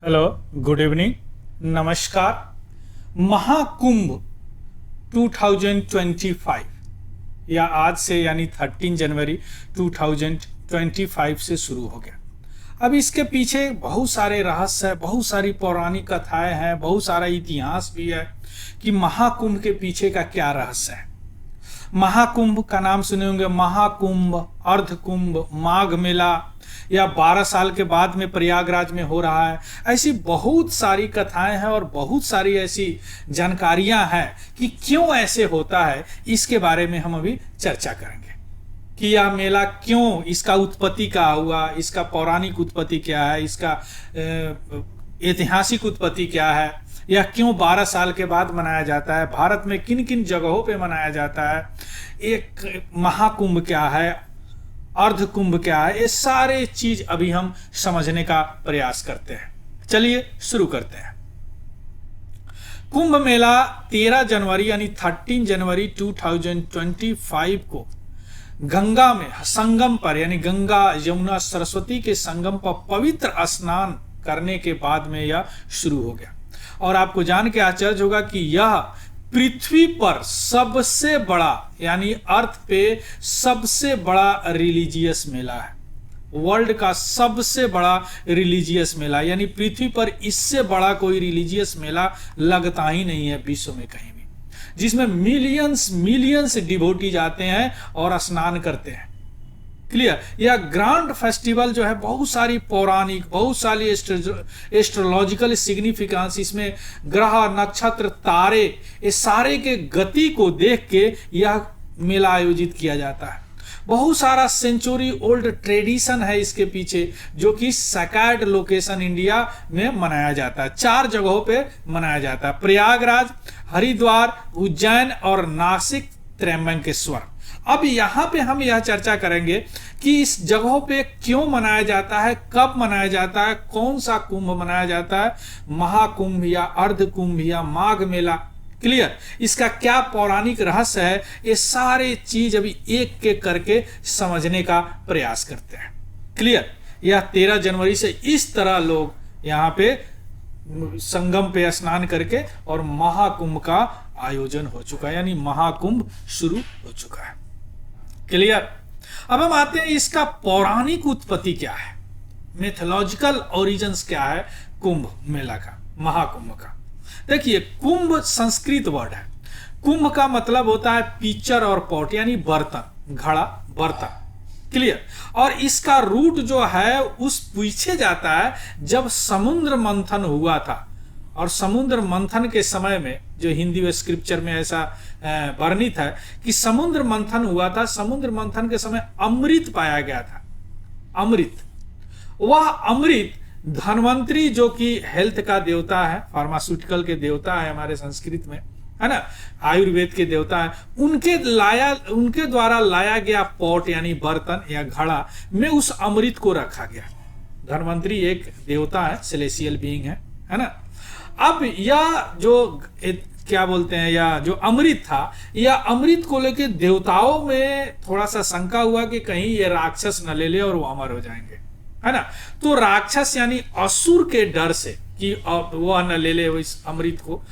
Hello, good evening, नमस्कार। महाकुंभ 2025 या आज से यानी 13 जनवरी 2025 से शुरू हो गया। अब इसके पीछे बहुत सारे रहस्य है, बहुत सारी पौराणिक कथाएं हैं, बहुत सारा इतिहास भी है कि महाकुंभ के पीछे का क्या रहस्य है। महाकुंभ का नाम सुने होंगे, महाकुंभ, अर्धकुंभ, माघ मेला या 12 साल के बाद में प्रयागराज में हो रहा है। ऐसी बहुत सारी कथाएं हैं और बहुत सारी ऐसी जानकारियां हैं कि क्यों ऐसे होता है। इसके बारे में हम अभी चर्चा करेंगे कि यह मेला क्यों, इसका उत्पत्ति कहाँ हुआ, इसका पौराणिक उत्पत्ति क्या है, इसका ऐतिहासिक उत्पत्ति क्या है, यह क्यों 12 साल के बाद मनाया जाता है, भारत में किन किन जगहों पे मनाया जाता है, एक महाकुंभ क्या है, अर्धकुंभ क्या है, ये सारे चीज अभी हम समझने का प्रयास करते हैं। चलिए शुरू करते हैं। कुंभ मेला 13 जनवरी यानी 13 जनवरी 2025 को गंगा में संगम पर यानी गंगा यमुना सरस्वती के संगम पर पवित्र स्नान करने के बाद में यह शुरू हो गया। और आपको जान के आश्चर्य होगा कि यह पृथ्वी पर सबसे बड़ा यानी अर्थ पे सबसे बड़ा रिलीजियस मेला है। वर्ल्ड का सबसे बड़ा रिलीजियस मेला, यानी पृथ्वी पर इससे बड़ा कोई रिलीजियस मेला लगता ही नहीं है विश्व में कहीं भी, जिसमें मिलियंस डिवोटी जाते हैं और स्नान करते हैं। क्लियर। यह ग्रांड फेस्टिवल जो है बहुत सारी पौराणिक, बहुत सारी एस्ट्रोलॉजिकल सिग्निफिकेंस, इसमें ग्रह, नक्षत्र, तारे, ये सारे के गति को देख के यह मेला आयोजित किया जाता है। बहुत सारा सेंचुरी ओल्ड ट्रेडिशन है इसके पीछे, जो कि सैक्रेड लोकेशन इंडिया में मनाया जाता है। 4 जगहों पे मनाया जाता है, प्रयागराज, हरिद्वार, उज्जैन और नासिक, त्र्यंबकेश्वर। अब यहाँ पे हम यह चर्चा करेंगे कि इस जगहों पे क्यों मनाया जाता है, कब मनाया जाता है, कौन सा कुंभ मनाया जाता है, महाकुंभ या अर्धकुंभ या माघ मेला। क्लियर। इसका क्या पौराणिक रहस्य है, ये सारे चीज अभी एक एक करके समझने का प्रयास करते हैं। क्लियर। यह 13 जनवरी से इस तरह लोग यहाँ पे संगम पे स्नान करके और महाकुंभ का आयोजन हो चुका है, यानी महाकुंभ शुरू हो चुका है। क्लियर। अब हम आते हैं इसका पौराणिक उत्पत्ति क्या है, मिथोलॉजिकल ओरिजिन्स क्या है कुंभ मेला का, महाकुंभ का। देखिए, कुंभ संस्कृत वर्ड है। कुंभ का मतलब होता है पिचर और पॉट, यानी बर्तन, घड़ा, बर्तन। क्लियर। और इसका रूट जो है उस पीछे जाता है जब समुद्र मंथन हुआ था, और समुद्र मंथन के समय में जो हिंदी में स्क्रिप्चर में ऐसा वर्णित है कि समुद्र मंथन हुआ था, समुद्र मंथन के समय अमृत पाया गया था। अमृत, वह अमृत धन्वंतरी जो कि हेल्थ का देवता है, फार्मास्यूटिकल के देवता है हमारे संस्कृत में, है ना, आयुर्वेद के देवता है, उनके द्वारा लाया गया पॉट यानी बर्तन या घड़ा में उस अमृत को रखा गया। धन्वंतरी एक देवता है, सेलेसियल बीइंग है ना। अब यह जो क्या बोलते हैं, या जो अमृत था, या अमृत को लेके देवताओं में थोड़ा सा शंका हुआ कि कहीं ये राक्षस न ले ले और वो अमर हो जाएंगे, है ना। तो राक्षस यानी असुर के डर से कि वह न ले ले इस अमृत को,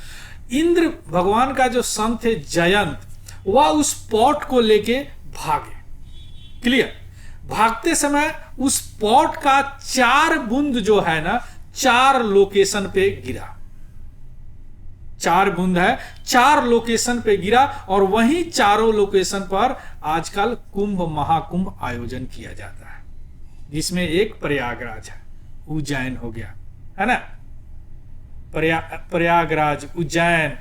इंद्र भगवान का जो सन थे जयंत, वह उस पॉट को लेके भागे। क्लियर। भागते समय उस पॉट का 4 बूंद जो है ना 4 लोकेशन पे गिरा। 4 बूंद है, 4 लोकेशन पे गिरा, और वहीं चारों लोकेशन पर आजकल कुंभ महाकुंभ आयोजन किया जाता है, जिसमें एक प्रयागराज है, उज्जैन हो गया, है ना, प्रयागराज, उज्जैन,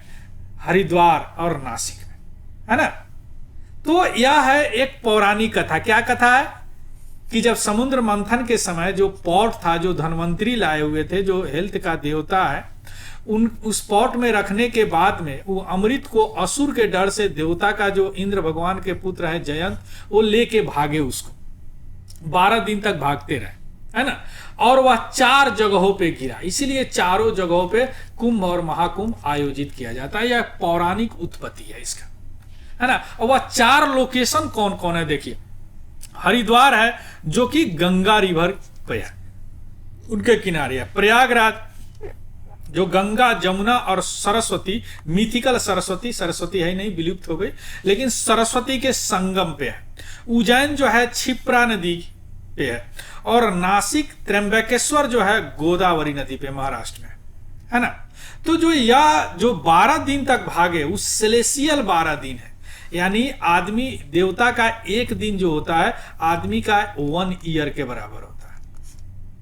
हरिद्वार और नासिक में, है ना। तो यह है एक पौराणिक कथा। क्या कथा है कि जब समुद्र मंथन के समय जो पॉट था, जो धन्वंतरी लाए हुए थे, जो हेल्थ का देवता है, उस पॉट में रखने के बाद में वो अमृत को असुर के डर से देवता का जो इंद्र भगवान के पुत्र है जयंत, वो लेके भागे उसको। 12 दिन तक भागते रहे, है ना, और वह 4 जगहों पे गिरा। इसीलिए चारों जगहों पे कुंभ और महाकुंभ आयोजित किया जाता है। यह पौराणिक उत्पत्ति है इसका, है ना। और वह 4 लोकेशन कौन कौन है, देखिए, हरिद्वार है जो कि गंगा रिवर पे है, उनके किनारे है। प्रयागराज जो गंगा, जमुना और सरस्वती, मिथिकल सरस्वती, सरस्वती है ही नहीं, विलुप्त हो गई, लेकिन सरस्वती के संगम पे है। उज्जैन जो है क्षिप्रा नदी पे है, और नासिक त्र्यंबकेश्वर जो है गोदावरी नदी पे महाराष्ट्र में है ना। तो जो 12 दिन तक भागे उस सेलेसियल 12 दिन है, यानी आदमी देवता का एक दिन जो होता है आदमी का 1 ईयर के बराबर होता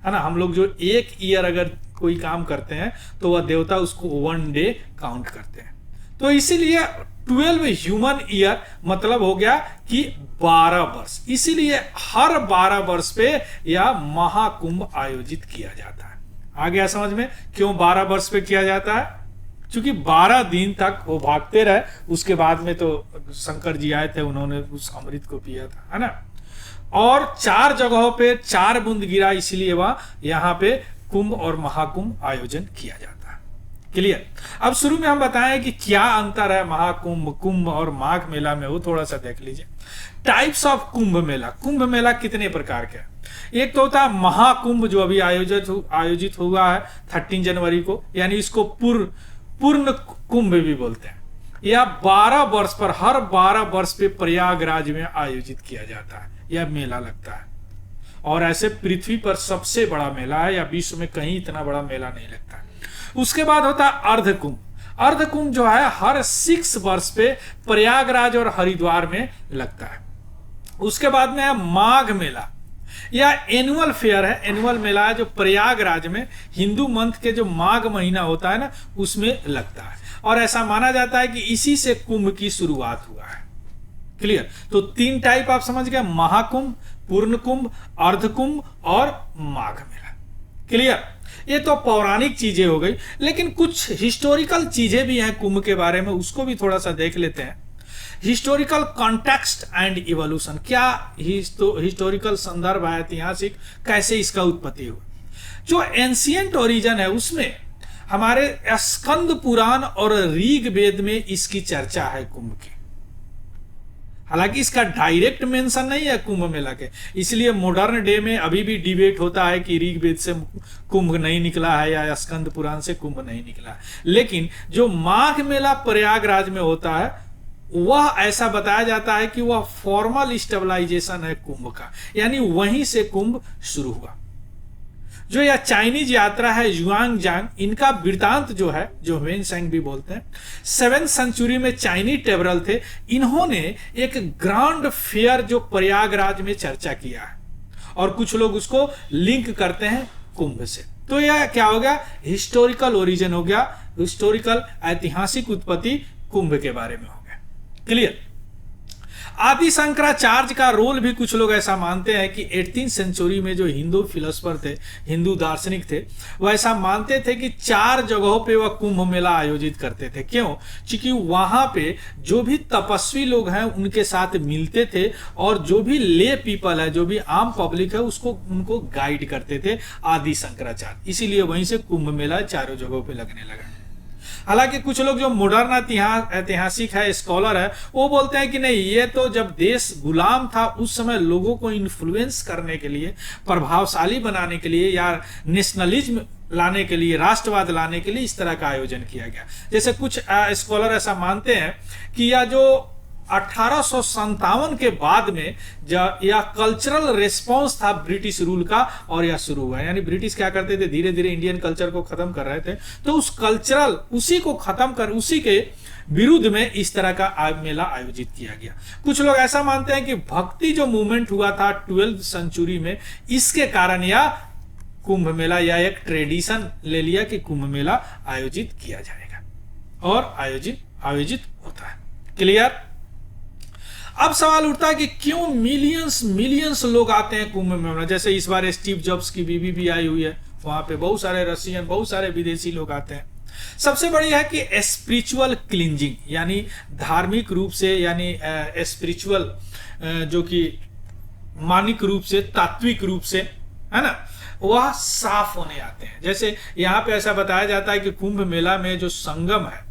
है ना। हम लोग जो 1 ईयर अगर कोई काम करते हैं तो वह देवता उसको 1 डे काउंट करते हैं। तो इसीलिए 12 ह्यूमन ईयर मतलब हो गया कि 12 वर्ष, इसीलिए हर 12 वर्ष पे यह महाकुंभ आयोजित किया जाता है। आ गया समझ में क्यों 12 वर्ष पे किया जाता है? क्योंकि 12 दिन तक वो भागते रहे, उसके बाद में तो शंकर जी आए थे, उन्होंने उस अमृत को पिया था, है ना। और 4 जगहों पे 4 बूंद गिरा, इसीलिए वह यहाँ पे कुंभ और महाकुंभ आयोजन किया जाता है। क्लियर? अब शुरू में हम बताएं कि क्या अंतर है महाकुंभ, कुंभ और माघ मेला में, वो थोड़ा सा देख लीजिए। Types of Kumbh Mela. कुंभ मेला कितने प्रकार के हैं? एक तो होता है महाकुंभ जो अभी आयोजित हुआ है 13 जनवरी को, यानी इसको पूर्ण कुंभ भी बोलते हैं। यह 12 वर्ष पर, हर 12 वर्ष पे प्रयागराज में आयोजित किया जाता है, यह मेला लगता है। और ऐसे पृथ्वी पर सबसे बड़ा मेला है, या विश्व में कहीं इतना बड़ा मेला नहीं लगता है। उसके बाद होता है अर्धकुंभ। अर्धकुंभ जो है हर 6 वर्ष पे प्रयागराज और हरिद्वार में लगता है। उसके बाद में है माघ मेला, यह एनुअल फेयर है, एनुअल मेला है जो प्रयागराज में हिंदू मंथ के जो माघ महीना होता है ना उसमें लगता है। और ऐसा माना जाता है कि इसी से कुंभ की शुरुआत हुआ है। क्लियर? तो 3 टाइप आप समझ गए, महाकुंभ, पूर्ण कुंभ, अर्धकुंभ और माघ मेला। क्लियर? ये तो पौराणिक चीजें हो गई, लेकिन कुछ हिस्टोरिकल चीजें भी हैं कुंभ के बारे में, उसको भी थोड़ा सा देख लेते हैं। हिस्टोरिकल कॉन्टेक्स्ट एंड इवोल्यूशन, क्या हिस्टोरिकल संदर्भ है, ऐतिहासिक, कैसे इसका उत्पत्ति हुआ। जो एंशिएंट ओरिजिन है उसमें हमारे स्कंद पुराण और ऋग वेद में इसकी चर्चा है कुंभ की। हालांकि इसका डायरेक्ट मेंशन नहीं है कुंभ मेला के, इसलिए मॉडर्न डे में अभी भी डिबेट होता है कि ऋग वेद से कुंभ नहीं निकला है या स्कंद पुराण से कुंभ नहीं निकला है। लेकिन जो माघ मेला प्रयागराज में होता है वह ऐसा बताया जाता है कि वह फॉर्मल स्टेबलाइजेशन है कुंभ का, यानी वहीं से कुंभ शुरू हुआ। जो यह चाइनीज यात्रा है युआंग जांग, इनका वृतांत जो है, जो ह्वेन सेंग भी बोलते हैं, 7th सेंचुरी में चाइनीज टेबरल थे, इन्होंने एक ग्रांड फेयर जो प्रयागराज में चर्चा किया है, और कुछ लोग उसको लिंक करते हैं कुंभ से। तो यह क्या हो गया? हिस्टोरिकल ओरिजिन हो गया, हिस्टोरिकल ऐतिहासिक उत्पत्ति कुंभ के बारे में हो गया। क्लियर? आदि शंकराचार्य का रोल भी कुछ लोग ऐसा मानते हैं कि 18th सेंचुरी में जो हिंदू फिलोसफर थे, हिंदू दार्शनिक थे, वह ऐसा मानते थे कि 4 जगहों पे वह कुंभ मेला आयोजित करते थे। क्यों? क्योंकि वहां पे जो भी तपस्वी लोग हैं उनके साथ मिलते थे, और जो भी ले पीपल है, जो भी आम पब्लिक है, उसको उनको गाइड करते थे आदि शंकराचार्य। इसीलिए वहीं से कुंभ मेला 4 जगहों पे लगने लगा। हालांकि कुछ लोग जो मॉडर्न ऐतिहासिक है, स्कॉलर है, वो बोलते हैं कि नहीं, ये तो जब देश गुलाम था उस समय लोगों को इन्फ्लुएंस करने के लिए, प्रभावशाली बनाने के लिए, या नेशनलिज्म लाने के लिए, राष्ट्रवाद लाने के लिए इस तरह का आयोजन किया गया। जैसे कुछ स्कॉलर ऐसा मानते हैं कि यह जो 1857 के बाद में यह कल्चरल रिस्पॉन्स था ब्रिटिश रूल का, और यह शुरू हुआ। यानी ब्रिटिश क्या करते थे, धीरे धीरे इंडियन कल्चर को खत्म कर रहे थे, तो उस कल्चरल उसी को खत्म कर, उसी के विरुद्ध में इस तरह का मेला आयोजित किया गया। कुछ लोग ऐसा मानते हैं कि भक्ति जो मूवमेंट हुआ था 12th सेंचुरी में, इसके कारण यह कुंभ मेला या एक ट्रेडिशन ले लिया कि कुंभ मेला आयोजित किया जाएगा, और आयोजित होता है। क्लियर? अब सवाल उठता है कि क्यों मिलियंस लोग आते हैं कुंभ मेला। जैसे इस बार स्टीव जॉब्स की बीवी भी आई हुई है, वहां पे बहुत सारे रशियन, बहुत सारे विदेशी लोग आते हैं। सबसे बड़ी है कि स्पिरिचुअल क्लींजिंग, यानी धार्मिक रूप से, यानी स्पिरिचुअल जो कि मानसिक रूप से, तात्विक रूप से, है ना, वह साफ होने आते हैं। जैसे यहाँ पे ऐसा बताया जाता है कि कुंभ मेला में जो संगम है,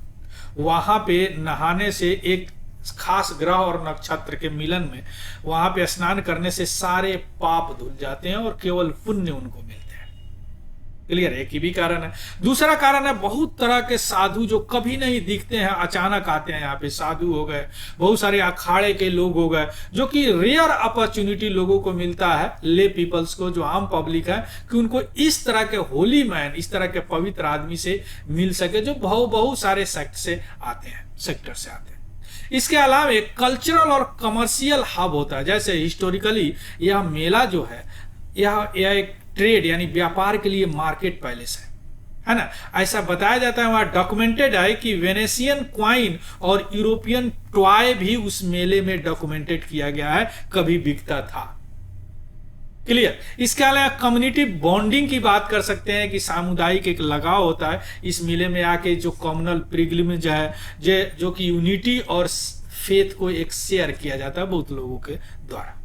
वहां पे नहाने से, एक खास ग्रह और नक्षत्र के मिलन में वहां पे स्नान करने से सारे पाप धुल जाते हैं और केवल पुण्य उनको मिलते हैं। क्लियर, एक ही भी कारण है। दूसरा कारण है बहुत तरह के साधु जो कभी नहीं दिखते हैं, अचानक आते हैं यहाँ पे। साधु हो गए, बहुत सारे अखाड़े के लोग हो गए, जो कि रेयर अपॉर्चुनिटी लोगों को मिलता है, ले पीपल्स को, जो आम पब्लिक है, कि उनको इस तरह के होली मैन, इस तरह के पवित्र आदमी से मिल सके, जो बहुत सारे सेक्टर से आते हैं। इसके अलावा एक कल्चरल और कमर्शियल हब होता है। जैसे हिस्टोरिकली यह मेला जो है, यह एक ट्रेड यानी व्यापार के लिए मार्केट पैलेस है ना। ऐसा बताया जाता है, वहां डॉक्यूमेंटेड है कि वेनेशियन क्वाइन और यूरोपियन टॉय भी उस मेले में डॉक्यूमेंटेड किया गया है, कभी बिकता था। क्लियर। इसके अलावा कम्युनिटी बॉन्डिंग की बात कर सकते हैं कि सामुदायिक एक लगाव होता है इस मेले में आके, जो कम्युनल पिलग्रिमेज है, जो कि यूनिटी और फेथ को एक शेयर किया जाता है बहुत लोगों के द्वारा।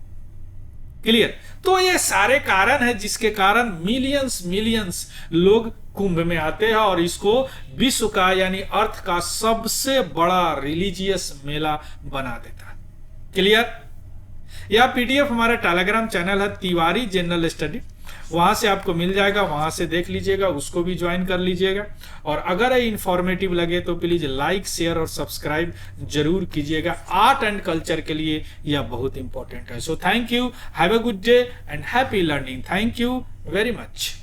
क्लियर। तो ये सारे कारण है जिसके कारण मिलियंस लोग कुंभ में आते हैं और इसको विश्व का यानी अर्थ का सबसे बड़ा रिलीजियस मेला बना देता है। क्लियर। यह पीडीएफ हमारा टेलीग्राम चैनल है तिवारी जनरल स्टडी, वहां से आपको मिल जाएगा, वहां से देख लीजिएगा, उसको भी ज्वाइन कर लीजिएगा। और अगर ये इंफॉर्मेटिव लगे तो प्लीज लाइक, शेयर और सब्सक्राइब जरूर कीजिएगा। आर्ट एंड कल्चर के लिए यह बहुत इंपॉर्टेंट है। So thank you, have a good day and happy learning. Thank you very much.